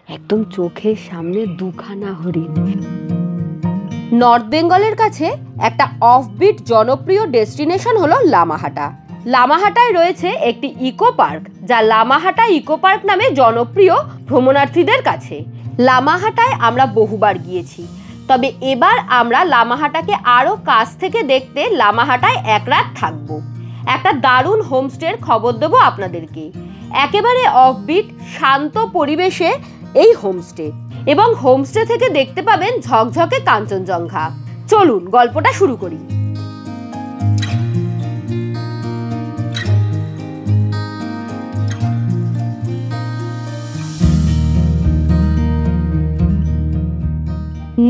একদম চোখের সামনে দুখানা হরিণ। নর্থ বেঙ্গলের কাছে একটা অফবিট জনপ্রিয় ডেস্টিনেশন হলো লামাহাটা। লামাহাটায় রয়েছে একটি ইকো পার্ক, যা লামাহাটা ইকো পার্ক নামে জনপ্রিয় ভ্রমণার্থীদের কাছে। লামাহাটায় আমরা বহুবার গিয়েছি, তবে এবার আমরা লামাহাটাকে আরও কাছ থেকে দেখতে লামাহাটায় এক রাত থাকবো। একটা দারুণ হোমস্টের খবর দেবো আপনাদেরকে। একেবারে অফবিট শান্ত পরিবেশে এই হোমস্টে, এবং হোমস্টে থেকে দেখতে পাবেন ঝকঝকে কাঞ্চনজঙ্ঘা। চলুন গল্পটা শুরু করি।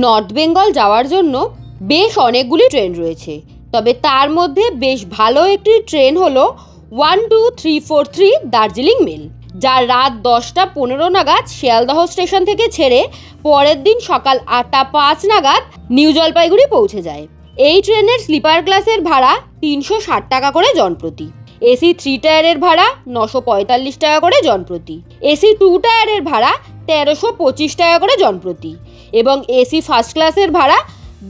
নর্থ বেঙ্গল যাওয়ার জন্য বেশ অনেকগুলি ট্রেন রয়েছে, তবে তার মধ্যে বেশ ভালো একটি ট্রেন হলো 12343 দার্জিলিং মেল, যা রাত 10:15 নাগাদ শিয়ালদহ স্টেশন থেকে ছেড়ে পরের দিন সকাল 8:05 নাগাদ নিউ জলপাইগুড়ি পৌঁছে যায়। এই ট্রেনের স্লিপার ক্লাসের ভাড়া 360 টাকা করে জনপ্রতি, এসি 3 টায়ারের ভাড়া 945 টাকা করে জনপ্রতি, এসি 2 টায়ারের ভাড়া 1325 টাকা করে জনপ্রতি এবং এসি ফার্স্ট ক্লাসের ভাড়া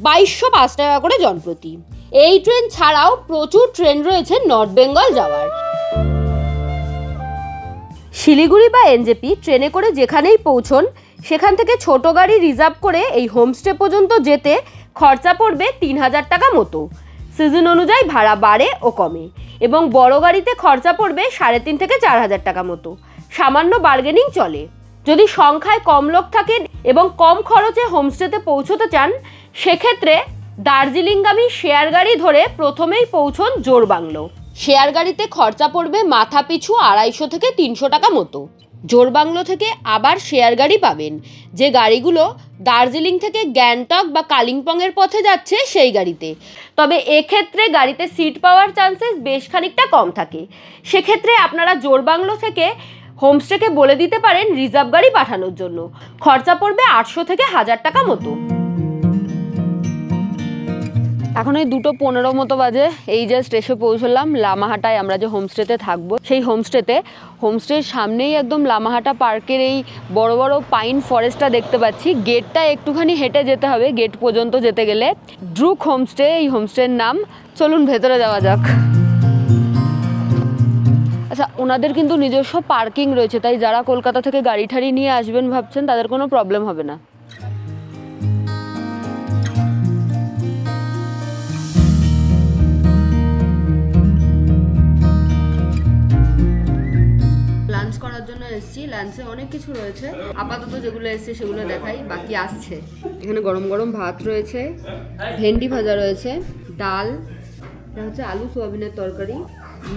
2205 টাকা করে জনপ্রতি। এই ট্রেন ছাড়াও প্রচুর ট্রেন রয়েছে নর্থ বেঙ্গল যাওয়ার। শিলিগুড়ি বা এনজেপি ট্রেনে করে যেখানেই পৌঁছন, সেখান থেকে ছোট গাড়ি রিজার্ভ করে এই হোমস্টে পর্যন্ত যেতে খরচা পড়বে 3000 টাকা মতো। সিজন অনুযায়ী ভাড়া বাড়ে ও কমে, এবং বড় গাড়িতে খরচা পড়বে 3,500 থেকে 4,000 টাকা মতো। সামান্য বার্গেনিং চলে। যদি সংখ্যায় কম লোক থাকেন এবং কম খরচে হোমস্টেতে পৌঁছতে চান, সেক্ষেত্রে দার্জিলিংগামী শেয়ার গাড়ি ধরে প্রথমেই পৌঁছন জোরবাংলো। শেয়ার গাড়িতে খরচা পড়বে মাথা পিছু 250 থেকে 300 টাকা মতো। জোরবাংলো থেকে আবার শেয়ার গাড়ি পাবেন, যে গাড়িগুলো দার্জিলিং থেকে গ্যাংটক বা কালিম্পংয়ের পথে যাচ্ছে সেই গাড়িতে। তবে এক্ষেত্রে গাড়িতে সিট পাওয়ার চান্সেস বেশ খানিকটা কম থাকে। সেক্ষেত্রে আপনারা জোরবাংলো থেকে হোমস্টেকে বলে দিতে পারেন রিজার্ভ গাড়ি পাঠানোর জন্য। খরচা পড়বে 800 থেকে 1000 টাকা মতো। এখন ওই 2:15 মতো বাজে। এই জাস্ট এসে পৌঁছলাম লামাহাটায়। আমরা যে হোমস্টেতে থাকবো সেই হোমস্টের সামনেই একদম লামাহাটা পার্কের এই বড় বড় পাইন ফরেস্টটা দেখতে পাচ্ছি। গেটটা একটুখানি হেঁটে যেতে হবে, গেট পর্যন্ত যেতে গেলে। ড্রুক হোমস্টে এই হোমস্টের নাম। চলুন ভেতরে যাওয়া যাক। আচ্ছা, ওনাদের কিন্তু নিজস্ব পার্কিং রয়েছে, তাই যারা কলকাতা থেকে গাড়ি ঠাড়ি নিয়ে আসবেন ভাবছেন তাদের কোনো প্রবলেম হবে না। লাঞ্চ করার জন্য এসেছি। লাঞ্চে অনেক কিছু রয়েছে, আপাতত যেগুলো এসছে সেগুলো দেখাই, বাকি আসছে। এখানে গরম গরম ভাত রয়েছে, ভেন্ডি ভাজা রয়েছে, ডাল, এটা হচ্ছে আলু সোয়াবিনের তরকারি,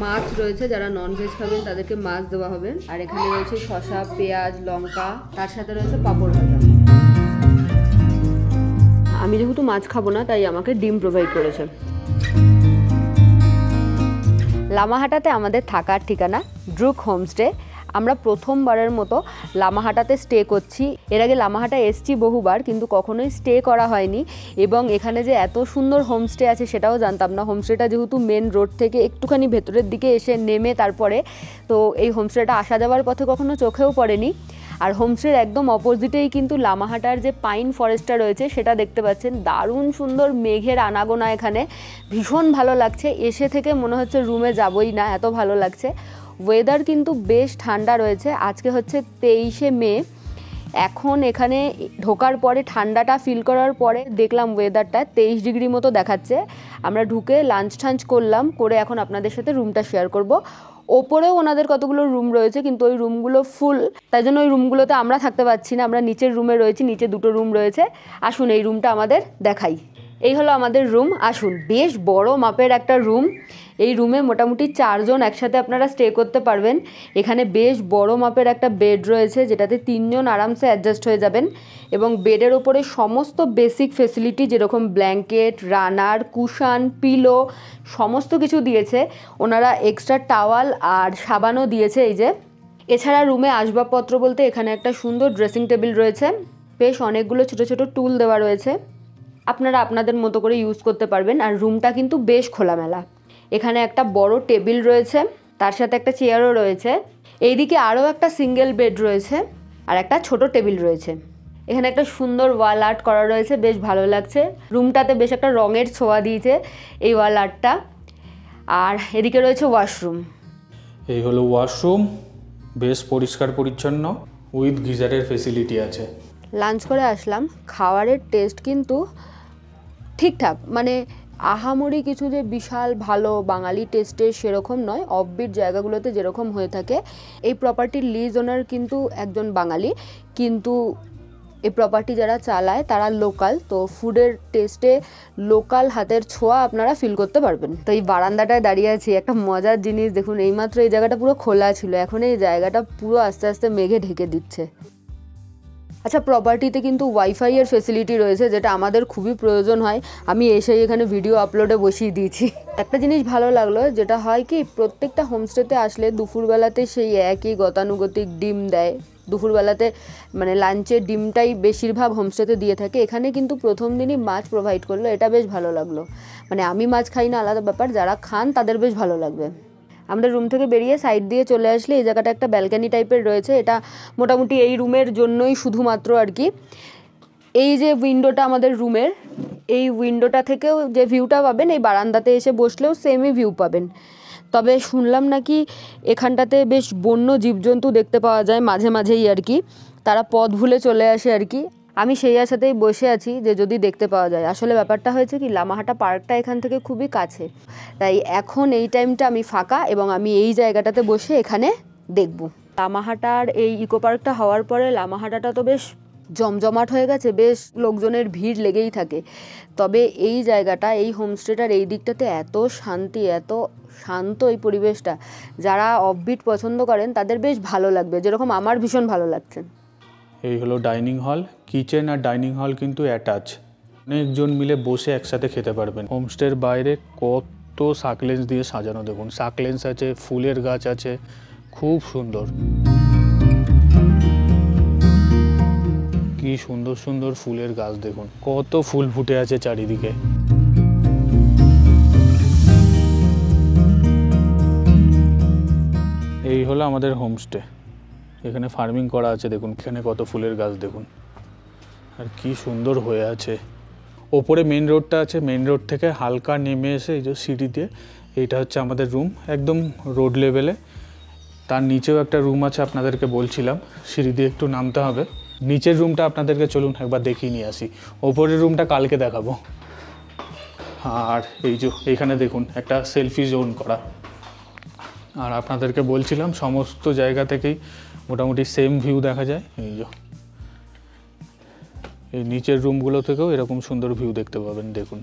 মাছ রয়েছে, যারা ননভেজ খাবেন তাদেরকে মাছ দেওয়া হবে, আর এখানে রয়েছে শসা, পেঁয়াজ, লঙ্কা, তার সাথে রয়েছে পাঁপড় ভাজা। আমি যেহেতু মাছ খাবো না, তাই আমাকে ডিম প্রোভাইড করেছে। লামাহাটাতে আমাদের থাকার ঠিকানা ড্রুক হোমস্টে। আমরা প্রথমবারের মতো লামাহাটাতে স্টে করছি। এর আগে লামাহাটা এসছি বহুবার, কিন্তু কখনোই স্টে করা হয়নি। এবং এখানে যে এত সুন্দর হোমস্টে আছে সেটাও জানতাম না। হোমস্টেটা যেহেতু মেন রোড থেকে একটুখানি ভেতরের দিকে এসে নেমে তারপরে, তো এই হোমস্টেটা আসা যাওয়ার পথে কখনো চোখেও পড়েনি। আর হোমস্টের একদম অপোজিটেই কিন্তু লামাহাটার যে পাইন ফরেস্টটা রয়েছে সেটা দেখতে পাচ্ছেন। দারুণ সুন্দর মেঘের আনাগোনা, এখানে ভীষণ ভালো লাগছে। এসে থেকে মনে হচ্ছে রুমে যাবই না, এত ভালো লাগছে। ওয়েদার কিন্তু বেশ ঠান্ডা রয়েছে। আজকে হচ্ছে 23শে মে। এখন এখানে ঢোকার পরে ঠান্ডাটা ফিল করার পরে দেখলাম ওয়েদারটা 23 ডিগ্রি মতো দেখাচ্ছে। আমরা ঢুকে লাঞ্চ টাঞ্চ করলাম, করে এখন আপনাদের সাথে রুমটা শেয়ার করব। ওপরেও ওনাদের কতগুলো রুম রয়েছে, কিন্তু ওই রুমগুলো ফুল, তাই জন্য ওই রুমগুলোতে আমরা থাকতে পারছি না। আমরা নিচের রুমে রয়েছি, নিচে 2টো রুম রয়েছে। আসুন এই রুমটা আমাদের দেখাই। এই হলো আমাদের রুম। আসুন, বেশ বড় মাপের একটা রুম। এই রুমে মোটামুটি 4 জন একসাথে আপনারা স্টে করতে পারবেন। এখানে বেশ বড় মাপের একটা বেড রয়েছে, যেটাতে 3 জন আরামসে অ্যাডজাস্ট হয়ে যাবেন। এবং বেডের ওপরে সমস্ত বেসিক ফেসিলিটি, যেরকম ব্ল্যাঙ্কেট, রানার, কুশান, পিলো, সমস্ত কিছু দিয়েছে। ওনারা এক্সট্রা টাওয়াল আর সাবানও দিয়েছে এই যে। এছাড়া রুমে আসবাবপত্র বলতে এখানে একটা সুন্দর ড্রেসিং টেবিল রয়েছে, বেশ অনেকগুলো ছোট ছোট টুল দেওয়া রয়েছে, আপনারা আপনাদের মতো করে ইউজ করতে পারবেন। আর রুমটা কিন্তু বেশ খোলামেলা। এখানে একটা বড় টেবিল রয়েছে, তার সাথে একটা চেয়ারও রয়েছে। এইদিকে আরও একটা সিঙ্গেল বেড রয়েছে, আর একটা ছোট টেবিল রয়েছে। এখানে একটা সুন্দর ওয়াল আর্ট করা রয়েছে, বেশ ভালো লাগছে। রুমটাতে বেশ একটা রঙের ছোঁয়া দিয়েছে এই ওয়াল আর্টটা। আর এদিকে রয়েছে ওয়াশরুম। এই হলো ওয়াশরুম, বেশ পরিষ্কার পরিচ্ছন্ন, উইথ গিজারের ফেসিলিটি আছে। লাঞ্চ করে আসলাম, খাবারের টেস্ট কিন্তু ঠিকঠাক, মানে আহামরি কিছু যে বিশাল ভালো বাঙালি টেস্টের সেরকম নয়। অফবিট জায়গাগুলোতে যেরকম হয়ে থাকে। এই প্রপার্টির লিজ ওনার কিন্তু একজন বাঙালি, কিন্তু এই প্রপার্টি যারা চালায় তারা লোকাল, তো ফুডের টেস্টে লোকাল হাতের ছোঁয়া আপনারা ফিল করতে পারবেন। তো এই বারান্দাটায় দাঁড়িয়ে আছি, একটা মজার জিনিস দেখুন, এইমাত্র এই জায়গাটা পুরো খোলা ছিল, এখন এই জায়গাটা পুরো আস্তে আস্তে মেঘে ঢেকে দিচ্ছে। আচ্ছা, প্রপার্টিতে কিন্তু ওয়াইফাই এর ফেসিলিটি রয়েছে, যেটা আমাদের খুবই প্রয়োজন হয়। আমি এসেই এখানে ভিডিও আপলোডে বসিয়ে দিয়েছি। একটা জিনিস ভালো লাগলো, যেটা হয় কি প্রত্যেকটা হোমস্টেতে আসলে দুপুরবেলাতে সেই একই গতানুগতিক ডিম দেয়। দুপুরবেলাতে মানে লাঞ্চের ডিমটাই বেশিরভাগ হোমস্টেতে দিয়ে থাকে। এখানে কিন্তু প্রথম দিনই মাছ প্রোভাইড করলো, এটা বেশ ভালো লাগলো। মানে আমি মাছ খাই না আলাদা ব্যাপার, যারা খান তাদের বেশ ভালো লাগবে। আমাদের রুম থেকে বেরিয়ে সাইড দিয়ে চলে আসলে এই জায়গাটা একটা ব্যালকানি টাইপের রয়েছে। এটা মোটামুটি এই রুমের জন্যই শুধুমাত্র আর কি। এই যে উইন্ডোটা আমাদের রুমের, এই উইন্ডোটা থেকেও যে ভিউটা পাবেন, এই বারান্দাতে এসে বসলেও সেমই ভিউ পাবেন। তবে শুনলাম নাকি এখানটাতে বেশ বন্য জীবজন্তু দেখতে পাওয়া যায় মাঝে মাঝেই আর কি, তারা পথ ভুলে চলে আসে আর কি। আমি সেই আশাতেই বসে আছি যে যদি দেখতে পাওয়া যায়। আসলে ব্যাপারটা হয়েছে কি, লামাহাটা পার্কটা এখান থেকে খুবই কাছে, তাই এখন এই টাইমটা আমি ফাঁকা এবং আমি এই জায়গাটাতে বসে এখানে দেখব। লামাহাটার এই ইকো পার্কটা হওয়ার পরে লামাহাটাটা তো বেশ জমজমাট হয়ে গেছে, বেশ লোকজনের ভিড় লেগেই থাকে। তবে এই জায়গাটা, এই হোমস্টেটার এই দিকটাতে এত শান্তি, এত শান্ত এই পরিবেশটা, যারা অফবিট পছন্দ করেন তাদের বেশ ভালো লাগবে, যেরকম আমার ভীষণ ভালো লাগছে। এই হলো ডাইনিং হল, কিচেন আর ডাইনিং হল কিন্তু অ্যাটাচ, অনেকজন মিলে বসে একসাথে খেতে পারবেন। হোমস্টের বাইরে কত সাকলেন্স দিয়ে সাজানো, দেখুন সাকলেন্স আছে, ফুলের গাছ আছে, খুব সুন্দর, কি সুন্দর সুন্দর ফুলের গাছ, দেখুন কত ফুল ফুটে আছে চারিদিকে। এই হলো আমাদের হোমস্টে, এখানে ফার্মিং করা আছে, দেখুন এখানে কত ফুলের গাছ দেখুন, আর কি সুন্দর হয়ে আছে। ওপরে মেন রোডটা আছে, মেন রোড থেকে হালকা নেমে এসে এই যে সিঁড়ি দিয়ে, এইটা হচ্ছে আমাদের রুম, একদম রোড লেভেলে। তার নিচেও একটা রুম আছে, আপনাদেরকে বলছিলাম সিঁড়ি দিয়ে একটু নামতে হবে। নিচের রুমটা আপনাদেরকে চলুন একবার দেখিয়ে নিয়ে আসি, ওপরের রুমটা কালকে দেখাবো। আর এই যে এইখানে দেখুন একটা সেলফি জোন করা। আর আপনাদেরকে বলছিলাম সমস্ত জায়গা থেকেই মোটামুটি সেম ভিউ দেখা যায়। এই যে এই নিচের রুমগুলো থেকেও এরকম সুন্দর ভিউ দেখতে পাবেন। দেখুন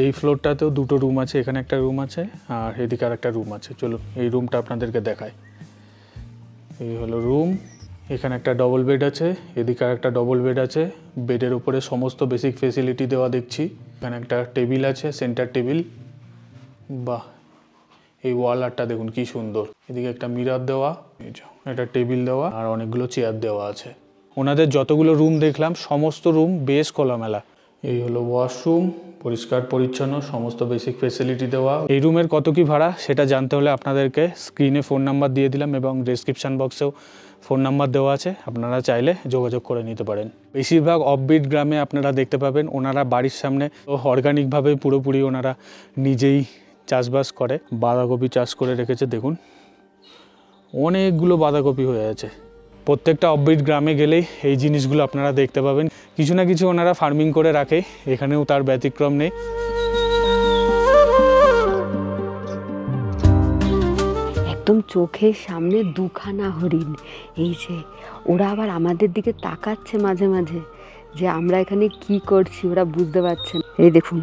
এই ফ্লোরটাতেও দুটো রুম আছে, এখানে একটা রুম আছে আর এদিকে আর একটা রুম আছে। চলুন এই রুমটা আপনাদেরকে দেখায়। এই হলো রুম, এখানে একটা ডবল বেড আছে, এদিকে আর একটা ডবল বেড আছে, বেডের উপরে সমস্ত বেসিক ফেসিলিটি দেওয়া দেখছি। এখানে একটা টেবিল আছে, সেন্টার টেবিল, বাহ এই ওয়াল আর্টটা দেখুন কি সুন্দর। এদিকে একটা মিরর দেওয়া, একটা টেবিল দেওয়া আর অনেকগুলো চেয়ার দেওয়া আছে। ওনাদের যতগুলো রুম দেখলাম সমস্ত রুম বেশ খোলামেলা। এই হলো ওয়াশরুম, পরিষ্কার পরিচ্ছন্ন, সমস্ত বেসিক ফেসিলিটি দেওয়া। এই রুমের কত কি ভাড়া সেটা জানতে হলে আপনাদেরকে স্ক্রিনে ফোন নাম্বার দিয়ে দিলাম এবং ডেসক্রিপশান বক্সেও ফোন নাম্বার দেওয়া আছে, আপনারা চাইলে যোগাযোগ করে নিতে পারেন। বেশিরভাগ অফবিট গ্রামে আপনারা দেখতে পাবেন ওনারা বাড়ির সামনে অর্গানিকভাবে পুরোপুরি ওনারা নিজেই চাষবাস করে, বাঁধাকপি চাষ করে রেখেছে। দেখুন অনেকগুলো বাঁধাকপি হয়ে আছে। প্রত্যেকটা অফবিট গ্রামে গেলেই এই জিনিসগুলো আপনারা দেখতে পাবেন, কিছু না কিছু ওনারা ফার্মিং করে রাখে, এখানেও তার ব্যতিক্রম নেই। একদম চোখের সামনে দুখানা হরিণ, এই যে ওরা আবার আমাদের দিকে তাকাচ্ছে মাঝে মাঝে, যে আমরা এখানে কি করছি ওরা বুঝতে পারছেন। এই দেখুন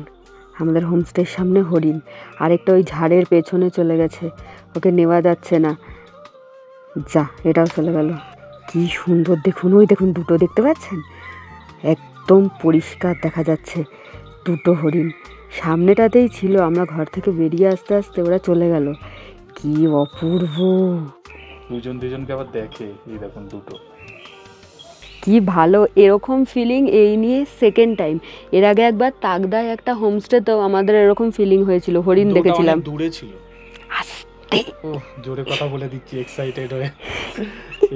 আমাদের হোমস্টের সামনে হরিণ, আরেকটা ওই ঝাড়ের পেছনে চলে গেছে, ওকে নেওয়া যাচ্ছে না, যা এটাও চলে গেল। কি সুন্দর দেখুন, ওই দেখুন দুটো দেখতে পাচ্ছেন, একদম পরিষ্কার দেখা যাচ্ছে দুটো হরিণ সামনেটাতেই ছিল। আমরা ঘর থেকে বেরিয়ে আসতে আসতে ওরা চলে গেল, কি অপূর্ব। দুজনকে আবার দেখে, এই দেখুন দুটো, কি ভালো এরকম ফিলিং এই নিয়ে সেকেন্ড টাইম। এর আগে একবার তাগদায় একটা হোমস্টেতেও আমাদের এরকম ফিলিং হয়েছিল, হরিণ দেখেছিলাম। দূরে ছিল, আস্তে ও জোরে কথা বলে দিচ্ছি এক্সাইটেড হয়ে।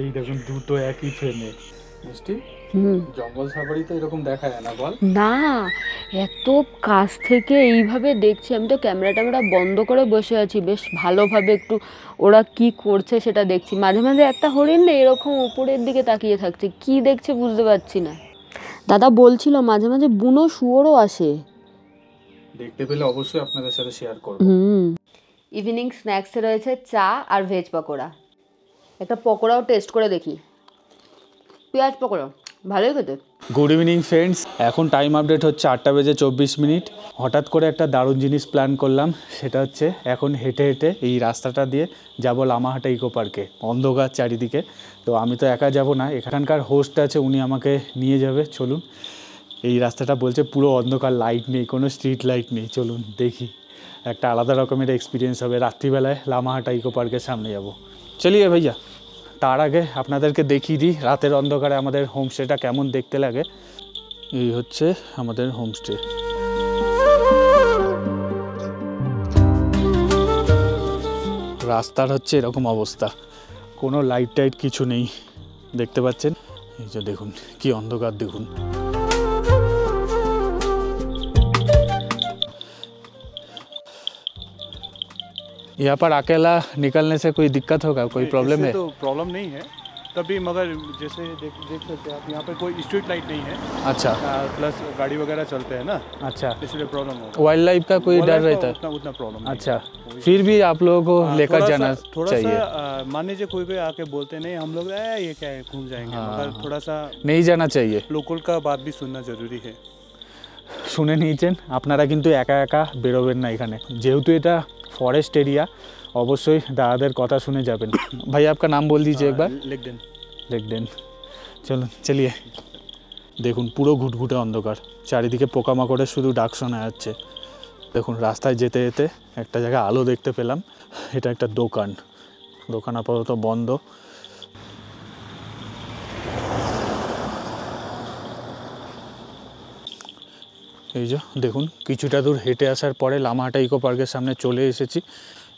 এই দেখুন দুটো একই ফ্রেমে মিষ্টি। জঙ্গল সাফারিতে এরকম দেখা যায় না বল? না, এত কাছ থেকে এইভাবে দেখছি, আমি তো ক্যামেরা ট্যামেরা বন্ধ করে বসে আছি, বেশ ভালোভাবে একটু ওরা কি করছে সেটা দেখছি। মাঝে মাঝে একটা হরিণ না এরকম উপরের দিকে তাকিয়ে থাকছে, কি দেখছে বুঝতে পারছি না। দাদা বলছিল মাঝে মাঝে বুনো শুয়োরও আসে। দেখতে পেলে অবশ্যই আপনাদের সাথে শেয়ার করব। ইভিনিং স্ন্যাক্সে রয়েছে চা আর ভেজ পকোড়া। একটা পকোড়াও টেস্ট করে দেখি। পেঁয়াজ পকোড়া ভালোই খেতে। গুড ইভিনিং ফ্রেন্ডস, এখন টাইম আপডেট হচ্ছে 8:24। হঠাৎ করে একটা দারুণ জিনিস প্ল্যান করলাম, সেটা হচ্ছে এখন হেঁটে হেঁটে এই রাস্তাটা দিয়ে যাব লামাহাটা ইকো পার্কে। অন্ধকার চারিদিকে, তো আমি তো একা যাব না, এখানকার হোস্ট আছে, উনি আমাকে নিয়ে যাবে। চলুন, এই রাস্তাটা বলছে পুরো অন্ধকার, লাইট নেই, কোনো স্ট্রিট লাইট নেই। চলুন দেখি, একটা আলাদা রকমের এক্সপিরিয়েন্স হবে। রাত্রিবেলায় লামাহাটা ইকো পার্কের সামনে যাব। চলিয়ে ভাইয়া, তার আগে আপনাদেরকে দেখিয়ে দিই রাতের অন্ধকারে আমাদের হোমস্টেটা কেমন দেখতে লাগে। এই হচ্ছে আমাদের হোমস্টে। রাস্তার হচ্ছে এরকম অবস্থা, কোনো লাইট টাইট কিছু নেই, দেখতে পাচ্ছেন? এই যে দেখুন কি অন্ধকার, দেখুন। यहाँ पर अकेला निकलने से कोई दिक्कत होगा, कोई प्रॉब्लम है? तो प्रॉब्लम नहीं है तभी, मगर जैसे देख सकते हैं आप, यहाँ पे कोई स्ट्रीट लाइट नहीं है। अच्छा, प्लस गाड़ी वगैरह चलते हैं ना, अच्छा, इसलिए प्रॉब्लम होगा। वाइल्ड लाइफ का कोई डर रहता है? उतना प्रॉब्लम। अच्छा, फिर भी आप लोगों को लेकर जाना चाहिए। मान लीजिए कोई आके बोलते नहीं, हम लोग ये क्या है घूम जाएंगे, मगर थोड़ा सा नहीं जाना चाहिए। लोकल का बात भी सुनना जरूरी है। শুনে নিয়েছেন আপনারা, কিন্তু একা একা বেরোবেন না এখানে, যেহেতু এটা ফরেস্ট এরিয়া। অবশ্যই দাদাদের কথা শুনে যাবেন। ভাই आपका नाम बोल दीजिए एक बार। लिख दें। চলুন চলিয়ে। দেখুন পুরো ঘুটঘুটে অন্ধকার, চারিদিকে পোকামাকড়ের শুধু ডাক শোনা যাচ্ছে। দেখুন রাস্তায় যেতে যেতে একটা জায়গায় আলো দেখতে পেলাম, এটা একটা দোকান। দোকান আপাতত বন্ধ। এই যে দেখুন, কিছুটা দূর হেঁটে আসার পরে লামাহাটা ইকো পার্কের সামনে চলে এসেছি।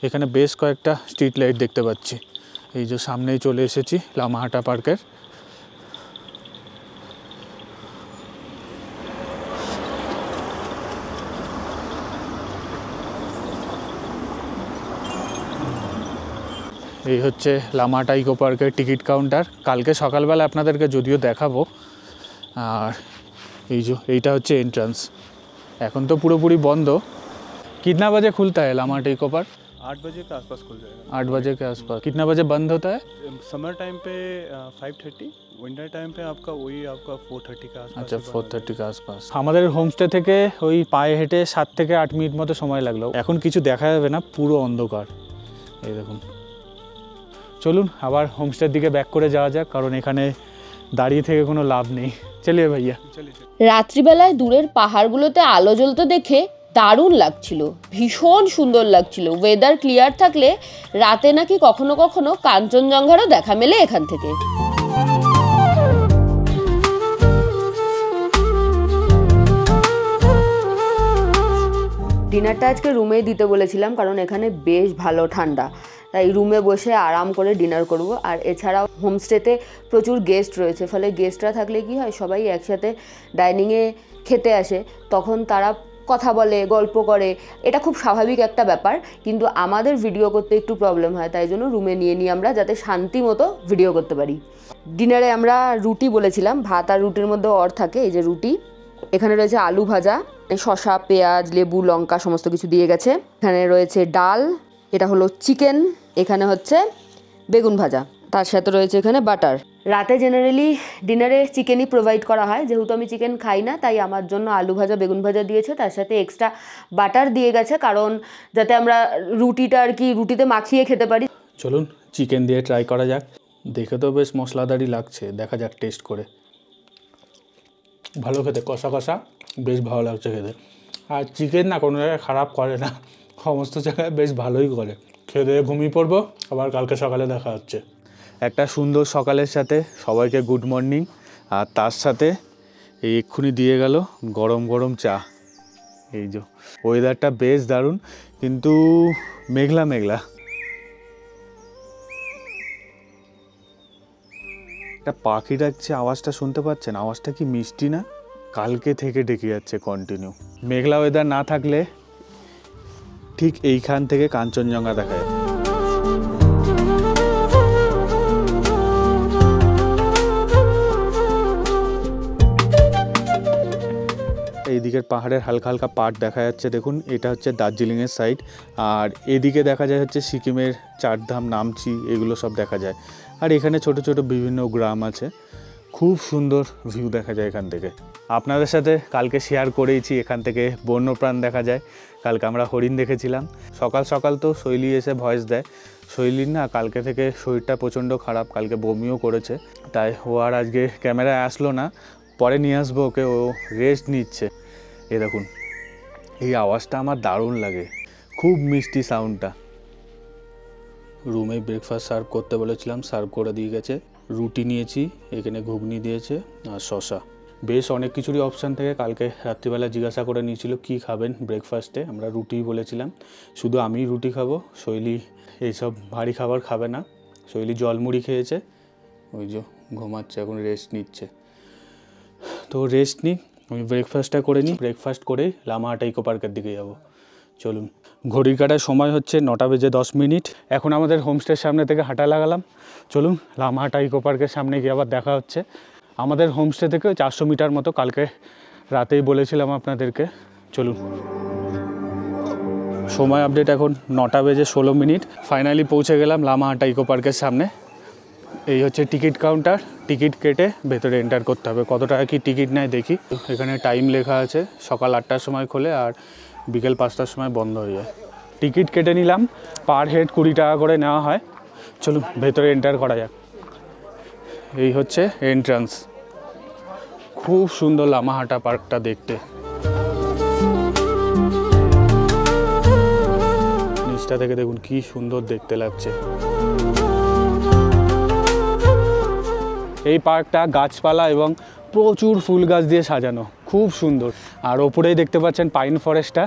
এখানে বেশ কয়েকটা স্ট্রিট লাইট দেখতে পাচ্ছি। এই যে সামনেই চলে এসেছি লামাহাটা পার্কের। এই হচ্ছে লামাহাটা ইকো পার্কের টিকিট কাউন্টার। কালকে সকালবেলা আপনাদেরকে যদিও দেখাবো। আর এই যে এইটা হচ্ছে এন্ট্রান্স। এখন তো পুরোপুরি বন্ধ। कितना बजे खुलता है लामाहाटा इको पार्क? 8 बजे के आसपास खुल जाएगा। 8 बजे के आसपास। कितना बजे बंद होता है? समर टाइम पे 5:30, विंटर टाइम पे आपका 4:30 के आसपास। अच्छा, 4:30 के आसपास। আমাদের হোমস্টে থেকে ওই পায়ে হেঁটে 7 থেকে 8 মিনিট মতো সময় লাগলো। এখন কিছু দেখা যাবে না, পুরো অন্ধকার। এই দেখুন, চলুন আবার হোমস্টের দিকে ব্যাক করে যাওয়া যাক, কারণ এখানে দাঁড়িয়ে থেকে কোনো লাভ নেই। চলিয়ে ভাইয়া। রাত্রিবেলায় দূরের পাহাড়গুলোতে আলো জ্বলতে দেখে দারুণ লাগছিল, ভীষণ সুন্দর লাগছিল। ওয়েদার ক্লিয়ার থাকলে রাতে নাকি কখনো কখনো কাঞ্চনজঙ্ঘারও দেখা মেলে এখান থেকে। ডিনারটা আজকে রুমেই দিতে বলেছিলাম, কারণ এখানে বেশ ভালো ঠান্ডা, তাই রুমে বসে আরাম করে ডিনার করব। আর এছাড়াও হোমস্টেতে প্রচুর গেস্ট রয়েছে, ফলে গেস্টরা থাকলে কি হয়, সবাই একসাথে ডাইনিংয়ে খেতে আসে, তখন তারা কথা বলে, গল্প করে, এটা খুব স্বাভাবিক একটা ব্যাপার। কিন্তু আমাদের ভিডিও করতে একটু প্রবলেম হয়, তাই জন্য রুমে নিয়ে নিই আমরা, যাতে শান্তি মতো ভিডিও করতে পারি। ডিনারে আমরা রুটি বলেছিলাম, ভাত আর রুটির মধ্যে থাকে। এই যে রুটি, এখানে রয়েছে আলু ভাজা, শসা, পেঁয়াজ, লেবু, লঙ্কা সমস্ত কিছু দিয়ে গেছে। এখানে রয়েছে ডাল, এটা হলো চিকেন, এখানে হচ্ছে বেগুন ভাজা, তার সাথে রয়েছে এখানে বাটার। রাতে জেনারেলি ডিনারে চিকেনই প্রোভাইড করা হয়, যেহেতু আমি চিকেন খাই না, তাই আমার জন্য আলু ভাজা, বেগুন ভাজা দিয়েছে, তার সাথে এক্সট্রা বাটার দিয়ে গেছে, কারণ যাতে আমরা রুটিটা আর কি রুটিতে মাখিয়ে খেতে পারি। চলুন চিকেন দিয়ে ট্রাই করা যাক। দেখে তো বেশ মশলাদারি লাগছে, দেখা যাক টেস্ট করে। ভালো খেতে, কষা কষা, বেশ ভালো লাগছে খেতে। আর চিকেন না কোনো জায়গায় খারাপ করে না, সমস্ত জায়গায় বেশ ভালোই করে। খেয়ে দিয়ে ঘুমিয়ে পড়বো, আবার কালকে সকালে দেখা হচ্ছে। একটা সুন্দর সকালের সাথে সবাইকে গুড মর্নিং। আর তার সাথে এই এক্ষুনি দিয়ে গেল গরম গরম চা। এই যে ওয়েদারটা বেশ দারুণ, কিন্তু মেঘলা মেঘলা। একটা পাখির যে আওয়াজটা শুনতে পাচ্ছেন, আওয়াজটা কি মিষ্টি না? কালকে থেকে ডেকে যাচ্ছে কন্টিনিউ। মেঘলা ওয়েদার না থাকলে ঠিক এইখান থেকে কাঞ্চনজঙ্ঘা দেখা যায়। এইদিকের পাহাড়ের হালকা হালকা পাট দেখা যাচ্ছে, দেখুন এটা হচ্ছে দার্জিলিংয়ের সাইড। আর এদিকে দেখা যায় হচ্ছে সিকিমের চারধাম, নামচি, এগুলো সব দেখা যায়। আর এখানে ছোট ছোট বিভিন্ন গ্রাম আছে, খুব সুন্দর ভিউ দেখা যায় এখান থেকে। আপনাদের সাথে কালকে শেয়ার করেইছি, এখান থেকে বন্যপ্রাণ দেখা যায়। কালকে আমরা হরিণ দেখেছিলাম। সকাল সকাল তো শৈলী এসে ভয়েস দেয়। শৈলীর না কালকে থেকে শরীরটা প্রচণ্ড খারাপ, কালকে বমিও করেছে, তাই ও আর আজকে ক্যামেরায় আসলো না। পরে নিয়ে আসবো ওকে, ও রেস্ট নিচ্ছে। এই দেখুন, এই আওয়াজটা আমার দারুণ লাগে, খুব মিষ্টি সাউন্ডটা। রুমে ব্রেকফাস্ট সার্ভ করতে বলেছিলাম, সার্ভ করে দিয়ে গেছে। রুটি নিয়েছি, এখানে ঘুগনি দিয়েছে আর শসা। বেশ অনেক কিছুরই অপশান থেকে। কালকে রাত্রিবেলা জিজ্ঞাসা করে নিয়েছিল কী খাবেন ব্রেকফাস্টে, আমরা রুটিই বলেছিলাম। শুধু আমি রুটি খাবো, শৈলী এইসব ভারী খাবার খাবে না। শৈলী জলমুড়ি খেয়েছে, ওই যে ঘুমাচ্ছে, এখন রেস্ট নিচ্ছে। তো রেস্ট নিই, আমি ব্রেকফাস্টটা করে নিই। ব্রেকফাস্ট করেই লামাহাটা ইকো পার্কের দিকে যাব। চলুন। ঘড়ির কাটার সময় হচ্ছে 9:10। এখন আমাদের হোমস্টের সামনে থেকে হাঁটা লাগালাম। চলুন লামাহাটা ইকো পার্কের সামনে গিয়ে আবার দেখা হচ্ছে। আমাদের হোমস্টে থেকে 400 মিটার মতো, কালকে রাতেই বলেছিলাম আপনাদেরকে। চলুন। সময় আপডেট এখন 9:16। ফাইনালি পৌঁছে গেলাম লামাহাটা ইকো পার্কের সামনে। এই হচ্ছে টিকিট কাউন্টার। টিকিট কেটে ভেতরে এন্টার করতে হবে। কত টাকা কি টিকিট নেয় দেখি। এখানে টাইম লেখা আছে, সকাল 8টার সময় খোলে আর বিকেল 5টার সময় বন্ধ হয়ে যায়। টিকিট কেটে নিলাম, পার হেড 20 টাকা করে নেওয়া হয়। চলুন ভেতরে এন্টার করা যাক। এই হচ্ছে এন্ট্রান্স। খুব সুন্দর লামাহাটা পার্কটা দেখতে। নিচটা থেকে দেখুন কি সুন্দর দেখতে লাগছে। এই পার্কটা গাছপালা এবং প্রচুর ফুল গাছ দিয়ে সাজানো, খুব সুন্দর। আর ওপরেই দেখতে পাচ্ছেন পাইন ফরেস্টটা।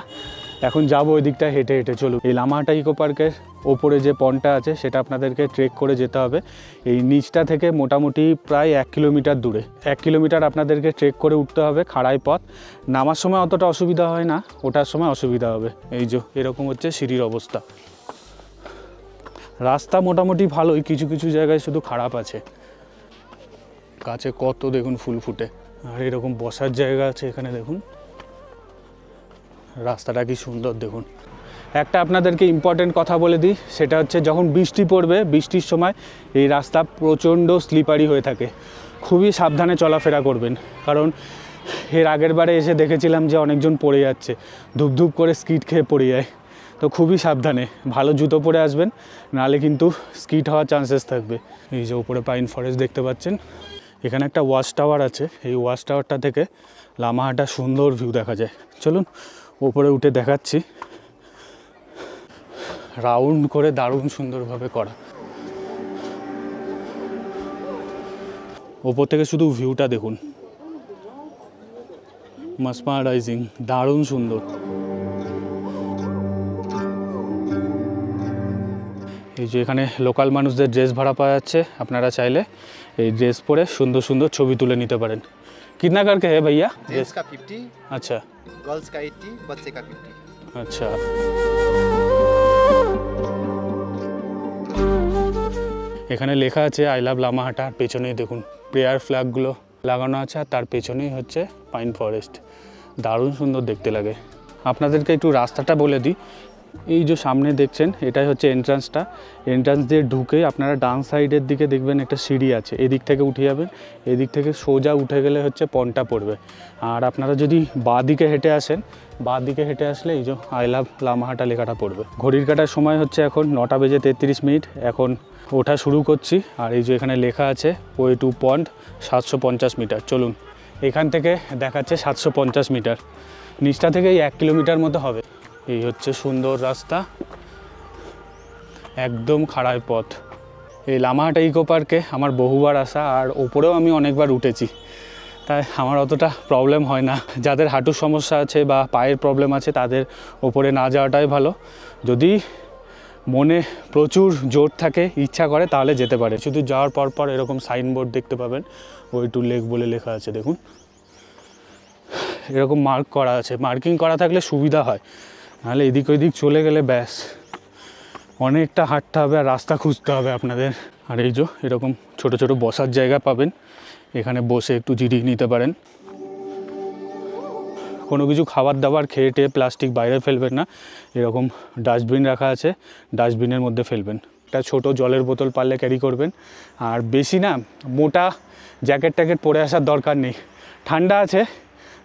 এখন যাবো ওই দিকটা হেঁটে হেঁটে। চলুন। এই লামাহাটা ইকো পার্কের ওপরে যে পন্ডটা আছে সেটা আপনাদেরকে ট্রেক করে যেতে হবে। এই নিচটা থেকে মোটামুটি প্রায় 1 কিলোমিটার দূরে। 1 কিলোমিটার আপনাদেরকে ট্রেক করে উঠতে হবে, খাড়াই পথ। নামার সময় অতটা অসুবিধা হয় না, ওঠার সময় অসুবিধা হবে। এই যে এরকম হচ্ছে সিঁড়ির অবস্থা। রাস্তা মোটামুটি ভালোই, কিছু কিছু জায়গায় শুধু খারাপ আছে। গাছে কত দেখুন ফুল ফুটে। আর এরকম বসার জায়গা আছে এখানে, দেখুন রাস্তাটা কি সুন্দর দেখুন। একটা আপনাদেরকে ইম্পর্টেন্ট কথা বলে দিই, সেটা হচ্ছে যখন বৃষ্টি পড়বে, বৃষ্টির সময় এই রাস্তা প্রচণ্ড স্লিপারি হয়ে থাকে। খুবই সাবধানে চলাফেরা করবেন, কারণ এর আগের বারে এসে দেখেছিলাম যে অনেকজন পড়ে যাচ্ছে, ধূপ করে স্কিড খেয়ে পড়ে যায়। তো খুবই সাবধানে, ভালো জুতো পরে আসবেন, নাহলে কিন্তু স্কিড হওয়ার চান্সেস থাকবে। এই যে উপরে পাইন ফরেস্ট দেখতে পাচ্ছেন। এখানে একটা ওয়াচ টাওয়ার আছে, এই ওয়াচ টাওয়ারটা থেকে লামাহাটা সুন্দর ভিউ দেখা যায়। চলুন ওপরে উঠে দেখাচ্ছি। রাউন্ড করে দারুণ সুন্দরভাবে করা। ওপর থেকে শুধু ভিউটা দেখুন, মাসমারাইজিং, দারুণ সুন্দর। এই যে এখানে লোকাল মানুষদের ড্রেস ভাড়া পাওয়া যাচ্ছে, আপনারা চাইলে এই ড্রেস পরে সুন্দর সুন্দর ছবি তুলে নিতে পারেন। कितना करके है भैया? जेंट्स का 50, अच्छा गर्ल्स का 80, बच्चे का 50। अच्छा। এখানে লেখা আছে আই লাভ লামাহাটা। আর পেছনেই দেখুন প্রেয়ার ফ্ল্যাগগুলো লাগানো আছে, আর তার পেছনেই হচ্ছে পাইন ফরেস্ট। দারুণ সুন্দর দেখতে লাগে। আপনাদেরকে একটু রাস্তাটা বলে দিই। এই যে সামনে দেখছেন, এটাই হচ্ছে এন্ট্রান্সটা। এন্ট্রান্স দিয়ে ঢুকে আপনারা ডান সাইডের দিকে দেখবেন একটা সিঁড়ি আছে, এদিক থেকে উঠে যাবেন। এদিক থেকে সোজা উঠে গেলে হচ্ছে পন্ডটা পড়বে। আর আপনারা যদি বাঁ দিকে হেঁটে আসেন, বাঁ দিকে হেঁটে আসলে এই যে আই লাভ লামাহাটা লেখাটা পড়বে। ঘড়ির কাটার সময় হচ্ছে এখন 9:33। এখন ওঠা শুরু করছি। আর এই যে এখানে লেখা আছে ওয়ে টু পন্ড 750 মিটার। চলুন, এখান থেকে দেখাচ্ছে 750 মিটার। নিচটা থেকে 1 কিলোমিটার মতো হবে। এই হচ্ছে সুন্দর রাস্তা, একদম খাড়াই পথ। এই লামাহাটা ইকো পার্কে আমার বহুবার আসা, আর ওপরেও আমি অনেকবার উঠেছি, তাই আমার অতটা প্রবলেম হয় না। যাদের হাঁটুর সমস্যা আছে বা পায়ের প্রবলেম আছে তাদের ওপরে না যাওয়াটাই ভালো। যদি মনে প্রচুর জোর থাকে, ইচ্ছা করে, তাহলে যেতে পারে। শুধু যাওয়ার পর পর এরকম সাইনবোর্ড দেখতে পাবেন, ওয়ে টু লেক বলে লেখা আছে, দেখুন এরকম মার্ক করা আছে। মার্কিং করা থাকলে সুবিধা হয়, নাহলে এদিক ওইদিক চলে গেলে ব্যাস অনেকটা হাঁটতে হবে আর রাস্তা খুঁজতে হবে আপনাদের। আর এই যে এরকম ছোট ছোট বসার জায়গা পাবেন, এখানে বসে একটু জিরিয়ে নিতে পারেন। কোনো কিছু খাবার দাবার খেয়ে টেয়ে প্লাস্টিক বাইরে ফেলবেন না, এরকম ডাস্টবিন রাখা আছে, ডাস্টবিনের মধ্যে ফেলবেন। একটা ছোট জলের বোতল পারলে ক্যারি করবেন। আর বেশি না মোটা জ্যাকেট ট্যাকেট পরে আসার দরকার নেই, ঠান্ডা আছে,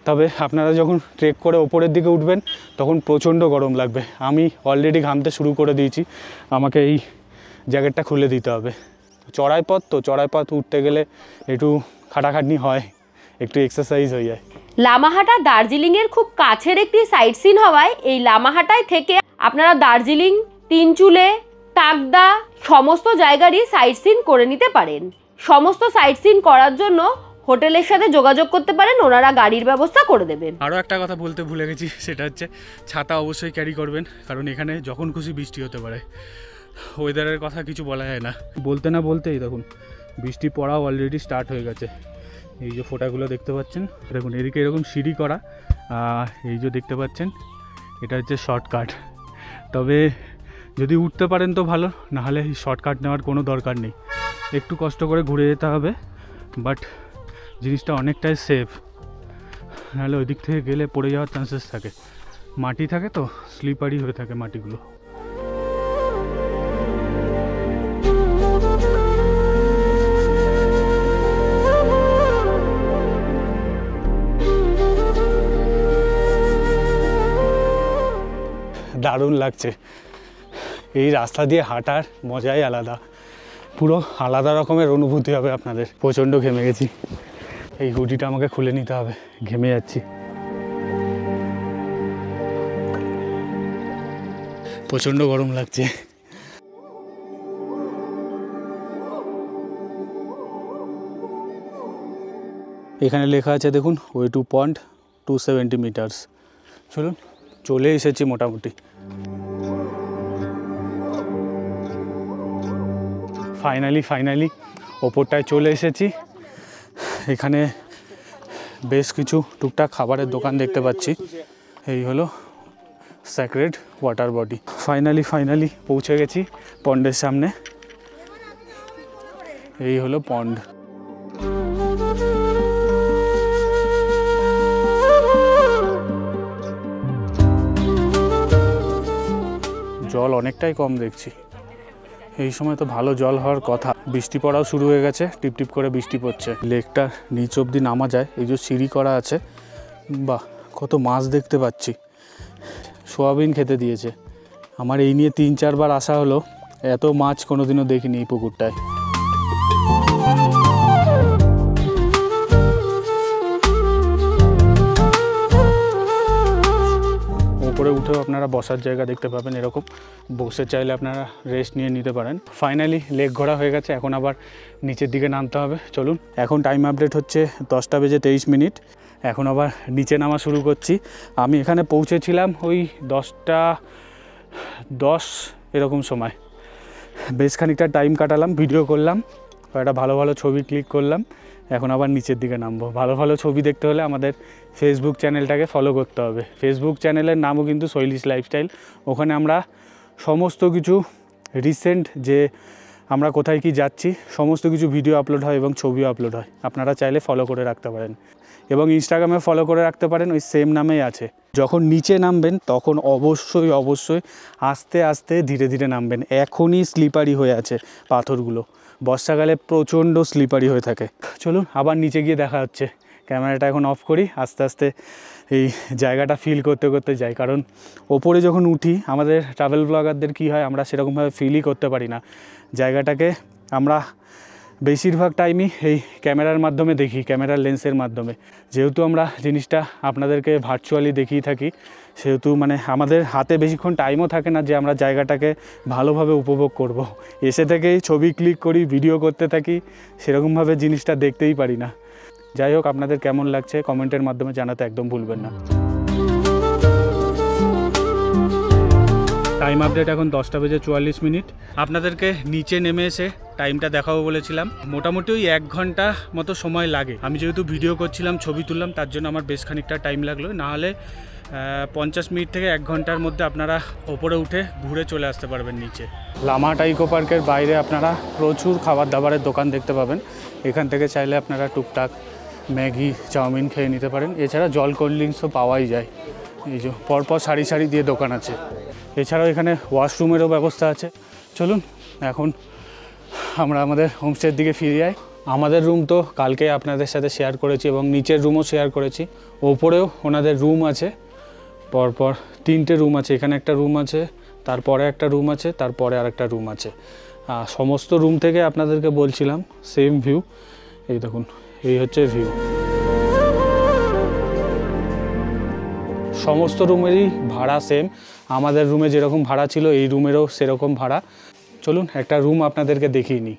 তবে আপনারা যখন ট্রেক করে ওপরের দিকে উঠবেন তখন প্রচণ্ড গরম লাগবে। আমি অলরেডি ঘামতে শুরু করে দিয়েছি, আমাকে এই জ্যাকেটটা খুলে দিতে হবে। চড়াই পথ তো, চড়াই পথ উঠতে গেলে একটু খাটাখাটনি হয়, একটু এক্সারসাইজ হয়ে যায়। লামাহাটা দার্জিলিংয়ের খুব কাছের একটি সাইট সিন হওয়ায় এই লামাহাটায় থেকে আপনারা দার্জিলিং, তিনচুলে, তাকদা সমস্ত জায়গারই সাইট সিন করে নিতে পারেন। সমস্ত সাইট সিন করার জন্য হোটেলের সাথে যোগাযোগ করতে পারেন, ওনারা গাড়ির ব্যবস্থা করে দেবেন। আরও একটা কথা বলতে ভুলে গেছি, সেটা হচ্ছে ছাতা অবশ্যই ক্যারি করবেন, কারণ এখানে যখন খুশি বৃষ্টি হতে পারে। ওয়েদারের কথা কিছু বলা যায় না। বলতে না বলতেই দেখুন বৃষ্টি পড়াও অলরেডি স্টার্ট হয়ে গেছে। এই যে ফোঁটাগুলো দেখতে পাচ্ছেন, দেখুন এদিকে এরকম সিঁড়ি করা, এই যে দেখতে পাচ্ছেন এটা হচ্ছে শর্টকাট। তবে যদি উঠতে পারেন তো ভালো, নাহলে শর্টকাট নেওয়ার কোনো দরকার নেই, একটু কষ্ট করে ঘুরে যেতে হবে, বাট জিনিসটা অনেকটাই সেফ, নাহলে ওই দিক থেকে গেলে পড়ে যাওয়ার চান্সেস থাকে। মাটি থাকে তো, স্লিপারি হয়ে থাকে মাটিগুলো। দারুণ লাগছে, এই রাস্তা দিয়ে হাঁটার মজাই আলাদা, পুরো আলাদা রকমের অনুভূতি হবে আপনাদের। প্রচণ্ড ঘেমে গেছি, এই হুডিটা আমাকে খুলে নিতে হবে, ঘেমে যাচ্ছি। প্রচণ্ড গরম লাগছে। এখানে লেখা আছে দেখুন, ওয়ে টু পয়েন্ট 270 মিটার্স। চলুন, চলে এসেছি মোটামুটি। ফাইনালি ওপরটায় চলে এসেছি। এখানে বেশ কিছু টুকটাক খাবারের দোকান দেখতে পাচ্ছি। এই হলো স্যাক্রেড ওয়াটার বডি। ফাইনালি পৌঁছে গেছি পন্ডের সামনে। এই হলো পন্ড। জল অনেকটাই কম দেখছি, এই সময় তো ভালো জল হওয়ার কথা। বৃষ্টি পড়াও শুরু হয়ে গেছে, টিপটিপ করে বৃষ্টি পড়ছে। লেকটার নিচ অবধি নামা যায়, এই যে সিঁড়ি করা আছে। বাহ, কত মাছ দেখতে পাচ্ছি। সোয়াবিন খেতে দিয়েছে। আমার এই নিয়ে 3-4 বার আসা হলো, এত মাছ কোনোদিনও দেখিনি এই পুকুরটায়। উপরে উঠেও আপনারা বসার জায়গা দেখতে পাবেন, এরকম বসে চাইলে আপনারা রেস্ট নিয়ে নিতে পারেন। ফাইনালি লেক ঘোরা হয়ে গেছে, এখন আবার নিচের দিকে নামতে হবে। চলুন, এখন টাইম আপডেট হচ্ছে 10টা বেজে 23 মিনিট। এখন আবার নিচে নামা শুরু করছি। আমি এখানে পৌঁছেছিলাম ওই 10টা 10 এরকম সময়। বেশ খানিকটা টাইম কাটালাম, ভিডিও করলাম, কয়েকটা ভালো ছবি ক্লিক করলাম। এখন আবার নিচের দিকে নামবো। ভালো ছবি দেখতে হলে আমাদের ফেসবুক চ্যানেলটাকে ফলো করতে হবে। ফেসবুক চ্যানেলের নামও কিন্তু শৈলীশ লাইফস্টাইল। ওখানে আমরা সমস্ত কিছু রিসেন্ট যে আমরা কোথায় কি যাচ্ছি সমস্ত কিছু ভিডিও আপলোড হয় এবং ছবিও আপলোড হয়। আপনারা চাইলে ফলো করে রাখতে পারেন, এবং ইনস্টাগ্রামে ফলো করে রাখতে পারেন, ওই সেম নামেই আছে। যখন নিচে নামবেন তখন অবশ্যই আস্তে আস্তে ধীরে ধীরে নামবেন। এখনই স্লিপারি হয়ে আছে পাথরগুলো, বর্ষাকালে প্রচণ্ড স্লিপারি হয়ে থাকে। চলুন আবার নিচে গিয়ে দেখা হচ্ছে। ক্যামেরাটা এখন অফ করি, আস্তে আস্তে এই জায়গাটা ফিল করতে করতে যাই। কারণ ওপরে যখন উঠি আমাদের ট্রাভেল ব্লগারদের কী হয়, আমরা সেরকমভাবে ফিলই করতে পারি না জায়গাটাকে। আমরা বেশিরভাগ টাইমই এই ক্যামেরার মাধ্যমে দেখি, ক্যামেরার লেন্সের মাধ্যমে। যেহেতু আমরা জিনিসটা আপনাদেরকে ভার্চুয়ালি দেখিয়ে থাকি, সেহেতু মানে আমাদের হাতে বেশিক্ষণ টাইমও থাকে না যে আমরা জায়গাটাকে ভালোভাবে উপভোগ করব। এসে থেকেই ছবি ক্লিক করি, ভিডিও করতে থাকি, সেরকমভাবে জিনিসটা দেখতেই পারি না। যাই হোক, আপনাদের কেমন লাগছে কমেন্টের মাধ্যমে জানাতে একদম ভুলবেন না। টাইম আপডেট এখন 10:44। আপনাদেরকে নিচে নেমে এসে টাইমটা দেখাবো বলেছিলাম, মোটামুটি ওই 1 ঘন্টা মতো সময় লাগে। আমি যেহেতু ভিডিও করছিলাম, ছবি তুললাম, তার জন্য আমার বেশ খানিকটা টাইম লাগলো। নাহলে 50 মিনিট থেকে 1 ঘন্টার মধ্যে আপনারা ওপরে উঠে ঘুরে চলে আসতে পারবেন নিচে। লামাহাটা ইকো পার্কের বাইরে আপনারা প্রচুর খাবার দাবারের দোকান দেখতে পাবেন। এখান থেকে চাইলে আপনারা টুকটাক ম্যাগি, চাউমিন খেয়ে নিতে পারেন। এছাড়া জল, কোল্ড ড্রিঙ্কসও পাওয়াই যায়। এই যে পরপর সারি সারি দিয়ে দোকান আছে। এছাড়াও এখানে ওয়াশরুমেরও ব্যবস্থা আছে। চলুন এখন আমরা আমাদের হোমস্টের দিকে ফিরে যাই। আমাদের রুম তো কালকে আপনাদের সাথে শেয়ার করেছি এবং নিচের রুমও শেয়ার করেছি। ওপরেও ওনাদের রুম আছে, পরপর 3টে রুম আছে। এখানে একটা রুম আছে, তারপরে একটা রুম আছে, তারপরে আরেকটা রুম আছে। সমস্ত রুম থেকে আপনাদেরকে বলছিলাম সেম ভিউ। এই দেখুন, এই হচ্ছে ভিউ। সমস্ত রুমেরই ভাড়া সেম। আমাদের রুমে যেরকম ভাড়া ছিল এই রুমেরও সেরকম ভাড়া। চলুন একটা রুম আপনাদেরকে দেখিয়ে নিই।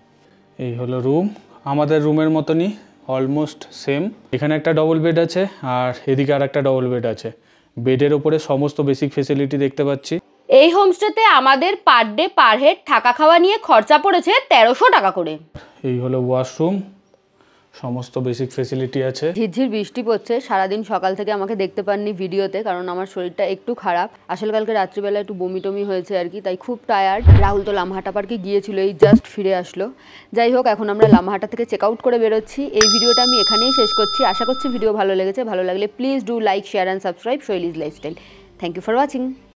এই হলো রুম, আমাদের রুমের মতনই অলমোস্ট সেম। এখানে একটা ডবল বেড আছে আর এদিকে আর একটা ডবল বেড আছে। বেডের ওপরে সমস্ত বেসিক ফেসিলিটি দেখতে পাচ্ছি। এই হোমস্টেতে আমাদের পার ডে পার হেড থাকা খাওয়া নিয়ে খরচা পড়েছে 1300 টাকা করে। এই হলো ওয়াশরুম, সমস্ত বেসিক ফেসিলিটি আছে। ঝিরঝির বৃষ্টি পড়ছে, সারাদিন সকাল থেকে আমাকে দেখতে পাননি ভিডিওতে, কারণ আমার শরীরটা একটু খারাপ। আসলে কালকে রাত্রিবেলা একটু বমি টমি হয়েছে আর কি, তাই খুব টায়ার্ড। রাহুল তো লামাহাটা পার্কে গিয়েছিল, এই জাস্ট ফিরে আসলো। যাই হোক, এখন আমরা লামাহাটা থেকে চেক আউট করে বেরোচ্ছি। এই ভিডিওটা আমি এখানেই শেষ করছি। আশা করছি ভিডিও ভালো লেগেছে। ভালো লাগলে please do like, share and subscribe Shaili's lifestyle. Thank you for watching.